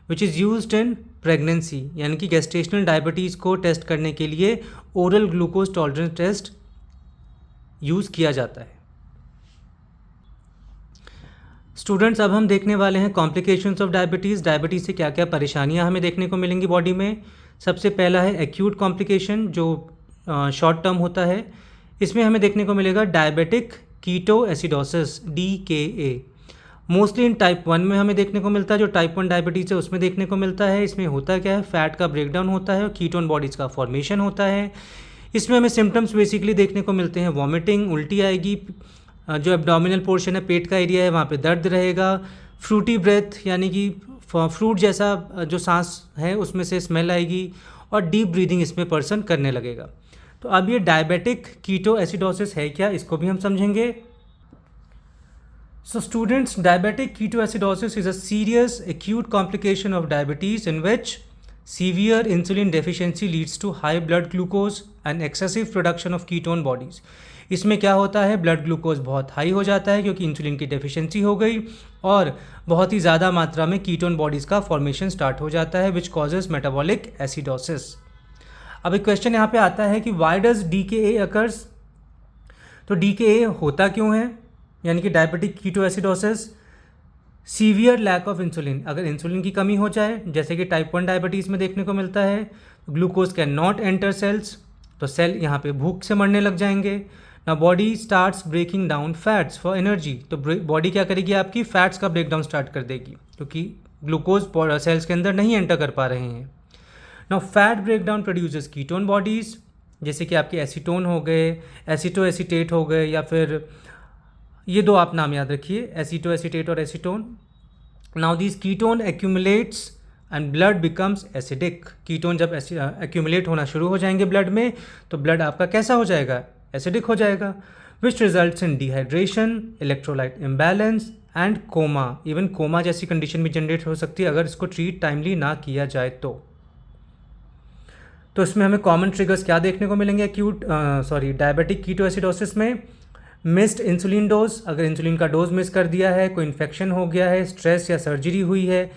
which is used in pregnancy, यानी कि गेस्टेशनल डायबिटीज़ को टेस्ट करने के लिए oral glucose tolerance test use किया जाता है। स्टूडेंट्स, अब हम देखने वाले हैं कॉम्प्लिकेशंस ऑफ डायबिटीज़। डायबिटीज़ से क्या क्या परेशानियां हमें देखने को मिलेंगी बॉडी में। सबसे पहला है एक्यूट कॉम्प्लिकेशन, जो शॉर्ट टर्म होता है। इसमें हमें देखने को मिलेगा diabetic keto acidosis DKA। Mostly in type 1 में हमें देखने को मिलता है, जो टाइप 1 डायबिटीज़ है उसमें देखने को मिलता है। इसमें होता क्या है, फैट का ब्रेकडाउन होता है और कीटोन बॉडीज़ का फॉर्मेशन होता है। इसमें हमें सिम्टम्स बेसिकली देखने को मिलते हैं वॉमिटिंग, उल्टी आएगी, जो एब्डोमिनल पोर्शन है पेट का एरिया है वहाँ पे दर्द रहेगा, फ्रूटी ब्रेथ यानी कि फ्रूट जैसा जो सांस है उसमें से स्मेल आएगी, और डीप ब्रीदिंग इसमें पर्सन करने लगेगा। तो अब ये डायबिटिक कीटो एसिडोसिस है क्या, इसको भी हम समझेंगे। So students, diabetic keto acidosis is a serious acute complication of diabetes in which severe insulin deficiency leads to high blood glucose and excessive production of ketone bodies। इसमें क्या होता है, ब्लड ग्लूकोज बहुत हाई हो जाता है क्योंकि insulin की डेफिशिएंसी हो गई और बहुत ही ज़्यादा मात्रा में कीटोन बॉडीज़ का फॉर्मेशन स्टार्ट हो जाता है विच कॉजेज मेटाबॉलिक एसिडोसिस। अब एक क्वेश्चन यहाँ पे आता है कि वाई डज DKA अकर्स। तो DKA होता क्यों है, यानी कि diabetic keto acidosis. Severe lack of insulin, अगर इंसुलिन की कमी हो जाए जैसे कि टाइप 1 डायबिटीज़ में देखने को मिलता है, glucose can not enter cells, तो सेल यहाँ पे भूख से मरने लग जाएंगे। ना body starts breaking down fats for energy, तो बॉडी क्या करेगी, आपकी फैट्स का ब्रेकडाउन स्टार्ट कर देगी क्योंकि ग्लूकोज सेल्स के अंदर नहीं एंटर कर पा रहे हैं। Now fat breakdown produces ketone bodies, जैसे कि आपके एसीटोन हो गए, एसिटोएसीटेट हो गए, या फिर ये दो आप नाम याद रखिए, एसिटोएसीटेट और acetone. Now this ketone accumulates and blood becomes acidic. Ketone जब एक्यूमुलेट होना शुरू हो जाएंगे ब्लड में तो ब्लड आपका कैसा हो जाएगा, एसिडिक हो जाएगा, which results in dehydration, electrolyte imbalance and coma. Even coma जैसी कंडीशन भी जनरेट हो सकती है अगर इसको ट्रीट टाइमली ना किया जाए तो इसमें हमें कॉमन ट्रिगर्स क्या देखने को मिलेंगे डायबिटिक कीटो एसिडोसिस में। मिस्ड इंसुलिन डोज, अगर इंसुलिन का डोज मिस कर दिया है, कोई इन्फेक्शन हो गया है, स्ट्रेस या सर्जरी हुई है।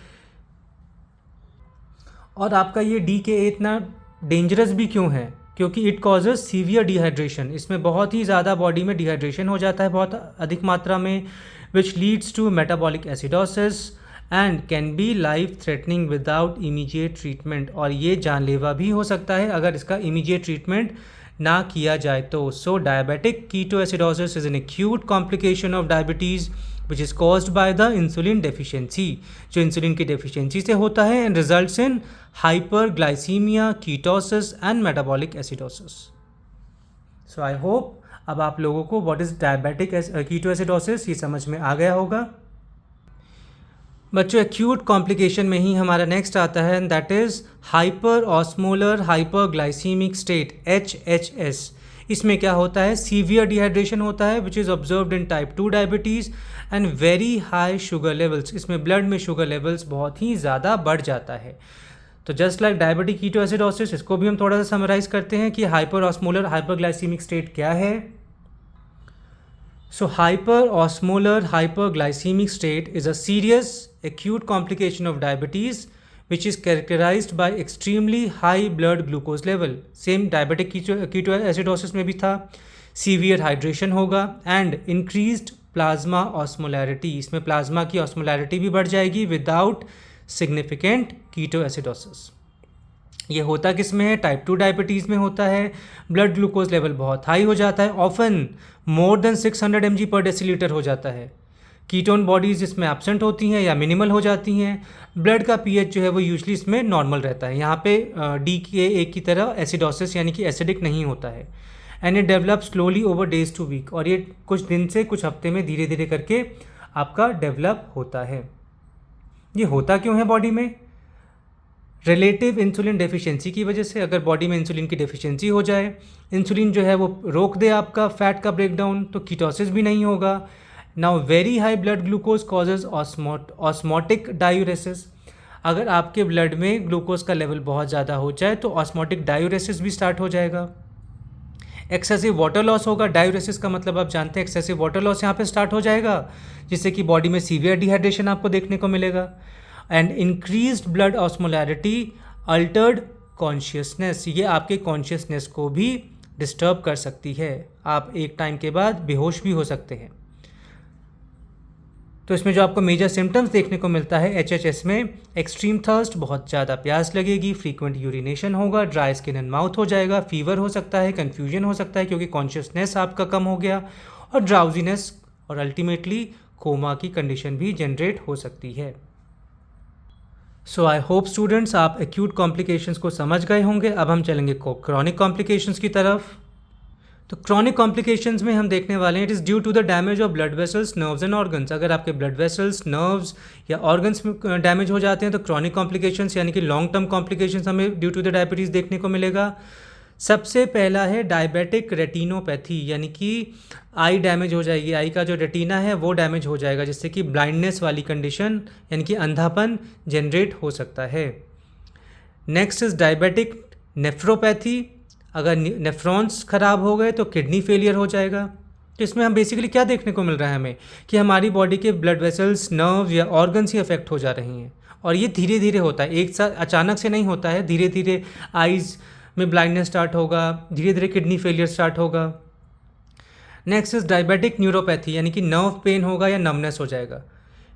और आपका ये DKA इतना डेंजरस भी क्यों है, क्योंकि इट कॉजेज सीवियर डिहाइड्रेशन। इसमें बहुत ही ज़्यादा बॉडी में डिहाइड्रेशन हो जाता है बहुत अधिक मात्रा में, which leads to metabolic acidosis and can be life threatening without immediate treatment. और ये जानलेवा भी हो सकता है अगर इसका इमीडिएट ट्रीटमेंट ना किया जाए तो। So diabetic keto acidosis is an acute complication of diabetes which is caused by the insulin deficiency, जो इंसुलिन की डेफिशिएंसी से होता है, and results in hyperglycaemia, ketosis and metabolic acidosis. So I hope अब आप लोगों को what is diabetic keto acidosis ये समझ में आ गया होगा। बच्चों, एक्यूट कॉम्प्लिकेशन में ही हमारा नेक्स्ट आता है and that is hyper osmolar hyperglycaemic state HHS। इसमें क्या होता है, सीवियर डिहाइड्रेशन होता है which is observed in type 2 diabetes and very high sugar levels. इसमें ब्लड में शुगर लेवल्स बहुत ही ज़्यादा बढ़ जाता है। तो जस्ट लाइक डायबिटिक कीटोएसिडोसिस, इसको भी हम थोड़ा सा समराइज करते हैं कि हाइपर ऑस्मोलर हाइपरग्लाइसीमिक स्टेट क्या है। सो hyper osmolar hyperglycaemic state is a serious acute complication of diabetes which is characterized by extremely high blood glucose level। Same diabetic ketoacidosis में भी था, सीवियर हाइड्रेशन होगा एंड इंक्रीज्ड प्लाज्मा ऑस्मोलैरिटी, इसमें plasma की osmolarity भी बढ़ जाएगी without significant ketoacidosis. ये होता किस में है? टाइप 2 डायबिटीज़ में होता है। ब्लड ग्लूकोज लेवल बहुत हाई हो जाता है, ऑफन मोर देन 600 mg पर डेसीलीटर हो जाता है। कीटोन बॉडीज़ इसमें एब्सेंट होती हैं या मिनिमल हो जाती हैं। ब्लड का पीएच जो है वो यूजली इसमें नॉर्मल रहता है। यहाँ पे डी के एक की तरह एसिडोसिस यानी कि एसिडिक नहीं होता है। And it develop slowly over days to week, और ये कुछ दिन से कुछ हफ्ते में धीरे धीरे करके आपका डेवलप होता है। ये होता क्यों है बॉडी में? रिलेटिव इंसुलिन डेफिशिएंसी की वजह से। अगर बॉडी में इंसुलिन की डेफिशिएंसी हो जाए, इंसुलिन जो है वो रोक दे आपका फैट का ब्रेकडाउन, तो कीटोसिस भी नहीं होगा। Now very high blood glucose causes osmotic diuresis. अगर आपके ब्लड में ग्लूकोज का लेवल बहुत ज़्यादा हो जाए तो ऑस्मोटिक डायूरेसिस भी स्टार्ट हो जाएगा। एक्सेसिव वाटर लॉस होगा। डायूरेसिस का मतलब आप जानते हैं, एक्सेसिव वाटर लॉस यहाँ पे स्टार्ट हो जाएगा, जिससे कि बॉडी में सीवियर डिहाइड्रेशन आपको देखने को मिलेगा। And increased blood osmolarity, Altered consciousness, ये आपके कॉन्शियसनेस को भी डिस्टर्ब कर सकती है। आप एक टाइम के बाद बेहोश भी हो सकते हैं। तो इसमें जो आपको मेजर सिम्टम्स देखने को मिलता है एचएचएस में, एक्सट्रीम थर्स्ट, बहुत ज़्यादा प्यास लगेगी, फ्रीक्वेंट यूरिनेशन होगा, ड्राई स्किन एंड माउथ हो जाएगा, फीवर हो सकता है, कन्फ्यूजन हो सकता है क्योंकि कॉन्शियसनेस आपका कम हो गया, और ड्राउजीनेस, और अल्टीमेटली कोमा की कंडीशन भी जनरेट हो सकती है। सो आई होप स्टूडेंट्स आप एक्यूट कॉम्प्लिकेशंस को समझ गए होंगे। अब हम चलेंगे क्रॉनिक कॉम्प्लिकेशंस की तरफ। तो क्रॉनिक कॉम्प्लिकेशंस में हम देखने वाले हैं it is due to the damage of blood vessels, nerves and organs. अगर आपके ब्लड वेसल्स, नर्व्स या ऑर्गन्स में डैमेज हो जाते हैं तो क्रॉनिक कॉम्प्लिकेशंस यानी कि लॉन्ग टर्म कॉम्प्लिकेशंस हमें ड्यू टू द डायबिटीज़ देखने को मिलेगा। सबसे पहला है डायबिटिक रेटिनोपैथी, यानी कि आई डैमेज हो जाएगी, आई का जो रेटिना है वो डैमेज हो जाएगा, जिससे कि ब्लाइंडनेस वाली कंडीशन यानी कि अंधापन जनरेट हो सकता है। Next is diabetic nephropathy. अगर नेफ्रॉन्स ख़राब हो गए तो किडनी फेलियर हो जाएगा। तो इसमें हम बेसिकली क्या देखने को मिल रहा है हमें कि हमारी बॉडी के ब्लड वेसल्स, नर्व या ऑर्गन्स ही अफेक्ट हो जा रही हैं, और ये धीरे धीरे होता है, एक साथ अचानक से नहीं होता है। धीरे धीरे आइज़ में ब्लाइंडनेस स्टार्ट होगा, धीरे धीरे किडनी फेलियर स्टार्ट होगा। नेक्स्ट इज डायबिटिक न्यूरोपैथी, यानी कि नर्व पेन होगा या नमनेस हो जाएगा,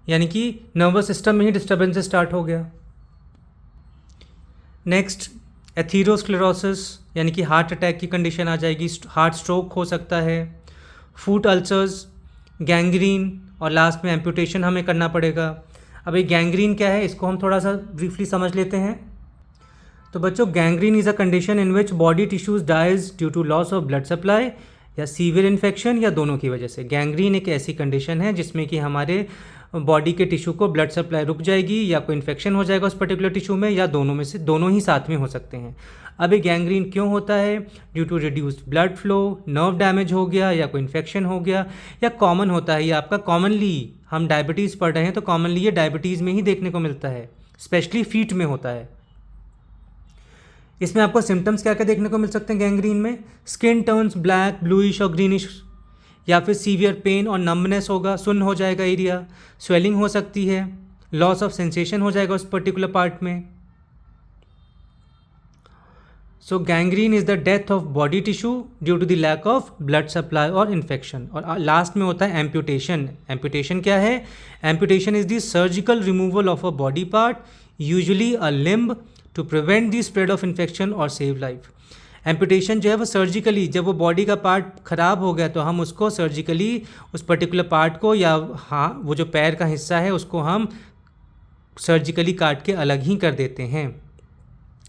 यानी कि नर्वस सिस्टम में ही डिस्टर्बेंसेस स्टार्ट हो गया। नेक्स्ट एथीरोस्क्लेरोसिस, यानी कि हार्ट अटैक की कंडीशन आ जाएगी, हार्ट स्ट्रोक हो सकता है, फूट अल्सर्स, गैंग्रीन, और लास्ट में एम्पुटेशन हमें करना पड़ेगा। अब ये गैंग्रीन क्या है, इसको हम थोड़ा सा ब्रीफली समझ लेते हैं। तो बच्चों, gangrene is a condition in which body tissues dies due to loss of blood supply या सीवियर इन्फेक्शन या दोनों की वजह से। गैंग्रीन एक ऐसी कंडीशन है जिसमें कि हमारे बॉडी के टिश्यू को ब्लड सप्लाई रुक जाएगी या कोई इन्फेक्शन हो जाएगा उस पर्टिकुलर टिश्यू में, या दोनों में से दोनों ही साथ में हो सकते हैं। अब ये गैंग्रीन क्यों होता है? Due to reduced blood flow, nerve damage हो गया या कोई इन्फेक्शन हो गया, या कॉमन होता है ये आपका कॉमनली, हम डायबिटीज़ पढ़ रहे हैं तो कॉमनली ये डायबिटीज़ में ही देखने को मिलता है, स्पेशली फीट में होता है। इसमें आपको सिम्टम्स क्या क्या देखने को मिल सकते हैं गैंग्रीन में? स्किन टर्न्स ब्लैक, ब्लूइश और ग्रीनिश, या फिर सीवियर पेन और नम्बनेस होगा, सुन्न हो जाएगा एरिया, स्वेलिंग हो सकती है, लॉस ऑफ सेंसेशन हो जाएगा उस पर्टिकुलर पार्ट में। So gangrene is the death of body tissue due to the lack of blood supply और इन्फेक्शन। और लास्ट में होता है एम्पुटेशन। एम्पुटेशन क्या है? Amputation is the surgical removal of a body part, usually a limb, to prevent the spread of infection और save life. Amputation जो है वो सर्जिकली, जब वो बॉडी का पार्ट ख़राब हो गया तो हम उसको सर्जिकली उस पर्टिकुलर पार्ट को, या हाँ वो जो पैर का हिस्सा है उसको हम सर्जिकली काट के अलग ही कर देते हैं।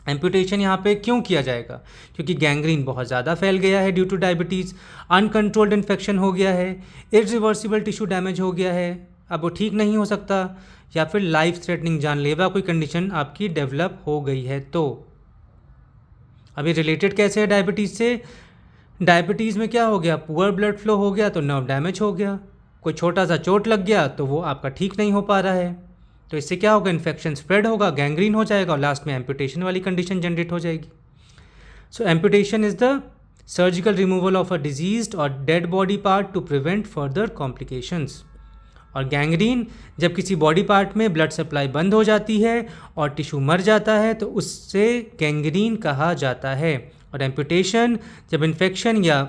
एम्पुटेशन यहाँ पे क्यों किया जाएगा? क्योंकि गैंग्रीन बहुत ज़्यादा फैल गया है due two diabetes, uncontrolled infection हो गया है, इरिवर्सिबल टिश्यू डैमेज हो गया है, अब वो ठीक नहीं हो सकता, या फिर लाइफ थ्रेटनिंग जानलेवा कोई कंडीशन आपकी डेवलप हो गई है। तो अभी रिलेटेड कैसे है डायबिटीज़ से? डायबिटीज़ में क्या हो गया? पुअर ब्लड फ्लो हो गया तो नर्व डैमेज हो गया, कोई छोटा सा चोट लग गया तो वो आपका ठीक नहीं हो पा रहा है, तो इससे क्या होगा, इन्फेक्शन स्प्रेड होगा, गैंग्रीन हो जाएगा और लास्ट में एम्पुटेशन वाली कंडीशन जनरेट हो जाएगी। So amputation is the surgical removal of a diseased और dead body part to prevent further complications. और गैंग्रीन जब किसी बॉडी पार्ट में ब्लड सप्लाई बंद हो जाती है और टिश्यू मर जाता है तो उससे गैंग्रीन कहा जाता है। और एम्पुटेशन जब इन्फेक्शन या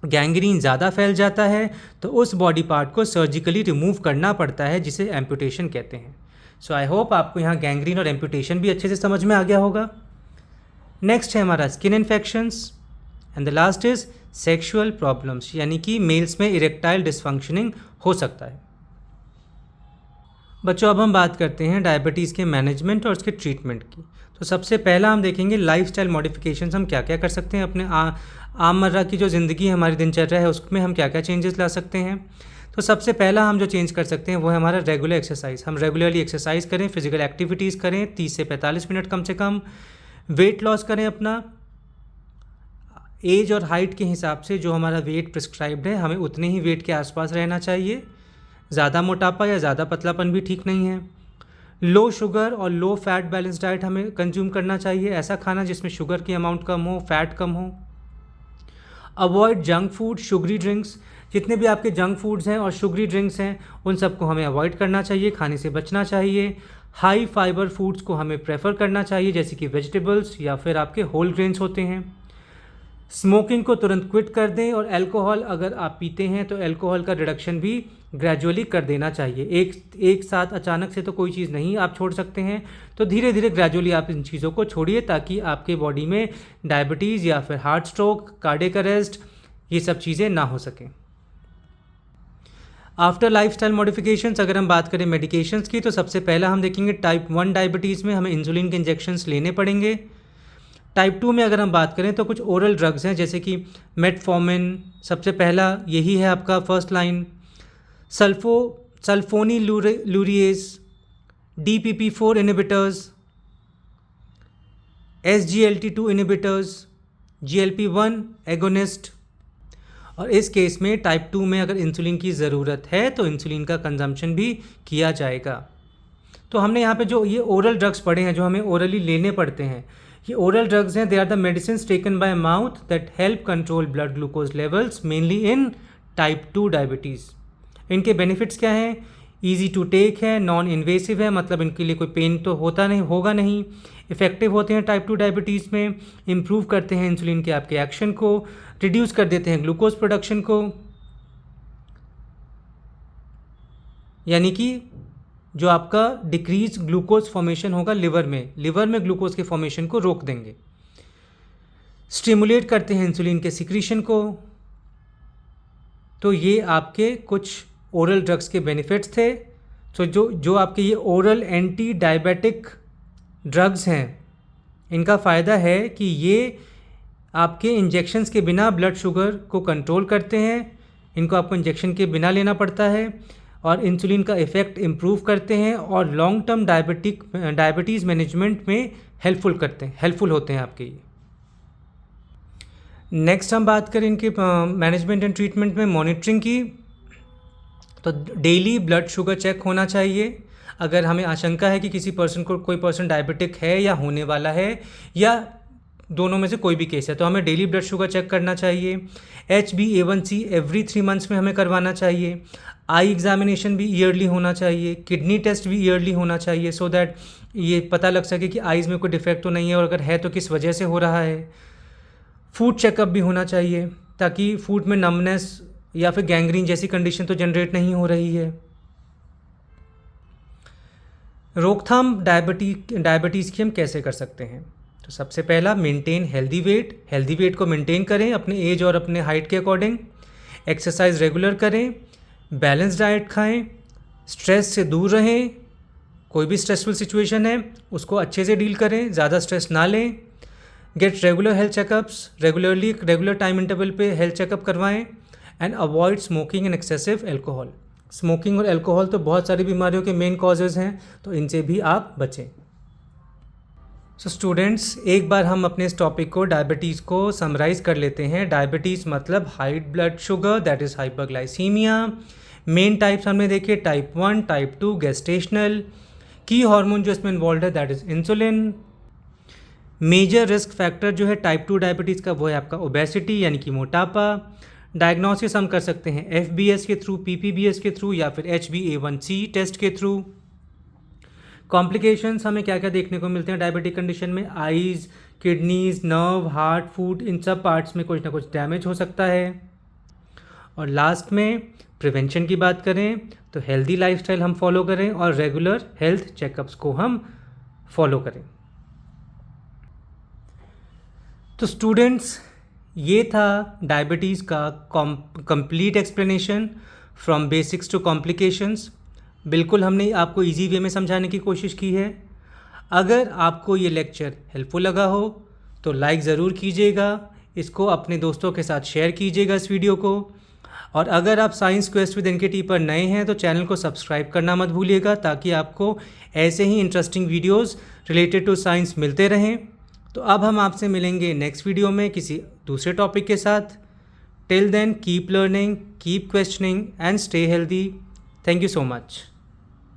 गैंग्रीन ज़्यादा फैल जाता है तो उस बॉडी पार्ट को सर्जिकली रिमूव करना पड़ता है, जिसे एम्पुटेशन कहते हैं। सो आई होप आपको यहाँ गैंग्रीन और एम्पुटेशन भी अच्छे से समझ में आ गया होगा। नेक्स्ट है हमारा skin infections and the last is sexual problems, यानी कि मेल्स में इरेक्टाइल डिसफंक्शनिंग हो सकता है। बच्चों अब हम बात करते हैं डायबिटीज़ के मैनेजमेंट और उसके ट्रीटमेंट की। तो सबसे पहला हम देखेंगे लाइफस्टाइल मॉडिफिकेशंस हम क्या क्या कर सकते हैं अपने आममर्रा की जो ज़िंदगी है, हमारी दिनचर्या है, उसमें हम क्या क्या चेंजेस ला सकते हैं। तो सबसे पहला हम जो चेंज कर सकते हैं वो है हमारा रेगुलर एक्सरसाइज। हम रेगुलरली एक्सरसाइज करें, फिजिकल एक्टिविटीज़ करें 30 से 45 मिनट कम से कम। वेट लॉस करें अपना एज और हाइट के हिसाब से, जो हमारा वेट प्रिस्क्राइब्ड है हमें उतने ही वेट के आसपास रहना चाहिए। ज़्यादा मोटापा या ज़्यादा पतलापन भी ठीक नहीं है। लो शुगर और लो फैट बैलेंस डाइट हमें कंज्यूम करना चाहिए, ऐसा खाना जिसमें शुगर की अमाउंट कम हो, फैट कम हो। Avoid junk food, sugary drinks, जितने भी आपके जंक फूड्स हैं और शुगरी ड्रिंक्स हैं उन सबको हमें अवॉइड करना चाहिए, खाने से बचना चाहिए। हाई फाइबर फूड्स को हमें प्रेफर करना चाहिए, जैसे कि वेजिटेबल्स या फिर आपके होल ग्रेन्स होते हैं। स्मोकिंग को तुरंत क्विट कर दें और अल्कोहल अगर आप पीते हैं तो अल्कोहल का रिडक्शन भी ग्रेजुअली कर देना चाहिए। एक साथ अचानक से तो कोई चीज़ नहीं आप छोड़ सकते हैं, तो धीरे धीरे ग्रेजुअली आप इन चीज़ों को छोड़िए ताकि आपके बॉडी में डायबिटीज़ या फिर हार्ट स्ट्रोक, कार्डियक अरेस्ट, ये सब चीज़ें ना हो सकें। आफ्टर लाइफस्टाइल मॉडिफिकेशंस अगर हम बात करें मेडिकेशंस की, तो सबसे पहला हम देखेंगे टाइप 1 डायबिटीज़ में हमें इंसुलिन के इंजेक्शंस लेने पड़ेंगे। टाइप 2 में अगर हम बात करें तो कुछ ओरल ड्रग्स हैं, जैसे कि मेटफॉर्मिन, सबसे पहला यही है आपका first line. Sulfonylureas, DPP4 inhibitors, SGLT2 inhibitors, GLP-1 agonist. और इस केस में टाइप 2 में अगर इंसुलिन की ज़रूरत है तो इंसुलिन का कंजम्पशन भी किया जाएगा। तो हमने यहाँ पे जो ये ओरल ड्रग्स पढ़े हैं जो हमें ओरली लेने पड़ते हैं, ये ओरल ड्रग्स हैं, they are the medicine taken by mouth that help control blood glucose levels mainly in type 2 diabetes. इनके बेनिफिट्स क्या हैं? ईजी टू टेक है, नॉन इन्वेसिव है, मतलब इनके लिए कोई पेन तो होगा नहीं। इफेक्टिव होते हैं टाइप 2 डायबिटीज़ में, इम्प्रूव करते हैं इंसुलिन के आपके एक्शन को, रिड्यूस कर देते हैं ग्लूकोज प्रोडक्शन को, यानी कि जो आपका डिक्रीज ग्लूकोज फॉर्मेशन होगा लिवर में ग्लूकोज के फॉर्मेशन को रोक देंगे। स्टिमुलेट करते हैं इंसुलिन के सिक्रीशन को। तो ये आपके कुछ ओरल ड्रग्स के बेनिफिट्स थे। तो जो आपके ये ओरल एंटी डायबिटिक ड्रग्स हैं, इनका फ़ायदा है कि ये आपके इंजेक्शन्स के बिना ब्लड शुगर को कंट्रोल करते हैं। इनको आपको इंजेक्शन के बिना लेना पड़ता है और इंसुलिन का इफ़ेक्ट इम्प्रूव करते हैं और लॉन्ग टर्म डायबिटीज़ मैनेजमेंट में हेल्पफुल होते हैं आपके ये। नेक्स्ट हम बात करें इनके मैनेजमेंट एंड ट्रीटमेंट में मॉनिटरिंग की। तो डेली ब्लड शुगर चेक होना चाहिए। अगर हमें आशंका है कि कोई पर्सन डायबिटिक है या होने वाला है या दोनों में से कोई भी केस है, तो हमें डेली ब्लड शुगर चेक करना चाहिए। HbA1c एवरी 3 मंथ्स में हमें करवाना चाहिए। आई एग्जामिनेशन भी ईयरली होना चाहिए। किडनी टेस्ट भी ईयरली होना चाहिए, सो दैट ये पता लग सके कि आइज़ में कोई डिफेक्ट तो नहीं है और अगर है तो किस वजह से हो रहा है। फूड चेकअप भी होना चाहिए ताकि फूड में नमनेस या फिर गैंग्रीन जैसी कंडीशन तो जनरेट नहीं हो रही है। रोकथाम डायबिटीज़ की हम कैसे कर सकते हैं? तो सबसे पहला, मेंटेन हेल्दी वेट को मेंटेन करें अपने एज और अपने हाइट के अकॉर्डिंग। एक्सरसाइज रेगुलर करें, बैलेंस डाइट खाएं, स्ट्रेस से दूर रहें। कोई भी स्ट्रेसफुल सिचुएशन है उसको अच्छे से डील करें, ज़्यादा स्ट्रेस ना लें। Get regular health checkups, regular time interval पे हेल्थ चेकअप करवाएं। And avoid smoking and excessive alcohol. Smoking और एल्कोहल तो बहुत सारी बीमारियों के मेन कॉजेज़ हैं, तो इनसे भी आप बचें। सो स्टूडेंट्स, एक बार हम अपने इस टॉपिक को डायबिटीज़ को समराइज़ कर लेते हैं। डायबिटीज़ मतलब high blood sugar, that is hyperglycaemia. Main types हमने देखे type 1, type 2 gestational. Key hormone जो इसमें इन्वॉल्व है that is insulin. Major risk factor जो है टाइप 2 डायबिटीज़ का वो है आपका ओबेसिटी यानी कि मोटापा। डायग्नोसिस हम कर सकते हैं FBS के थ्रू, PPBS के थ्रू या फिर HbA1c टेस्ट के थ्रू। कॉम्प्लिकेशंस हमें क्या क्या देखने को मिलते हैं डायबिटिक कंडीशन में? Eyes, kidneys, nerve, heart, food, इन सब पार्ट्स में कुछ ना कुछ डैमेज हो सकता है। और लास्ट में प्रिवेंशन की बात करें तो हेल्दी लाइफस्टाइल हम फॉलो करें और रेगुलर हेल्थ चेकअप्स को हम फॉलो करें। तो स्टूडेंट्स, ये था डायबिटीज़ का complete explanation from basics to complications. बिल्कुल हमने आपको इजी वे में समझाने की कोशिश की है। अगर आपको ये लेक्चर हेल्पफुल लगा हो तो लाइक ज़रूर कीजिएगा, इसको अपने दोस्तों के साथ शेयर कीजिएगा इस वीडियो को। और अगर आप साइंस क्वेस्ट विद NKT पर नए हैं तो चैनल को सब्सक्राइब करना मत भूलिएगा, ताकि आपको ऐसे ही interesting videos related to science मिलते रहें। तो अब हम आपसे मिलेंगे नेक्स्ट वीडियो में किसी दूसरे टॉपिक के साथ। Till then keep learning, keep questioning and stay healthy. Thank you so much.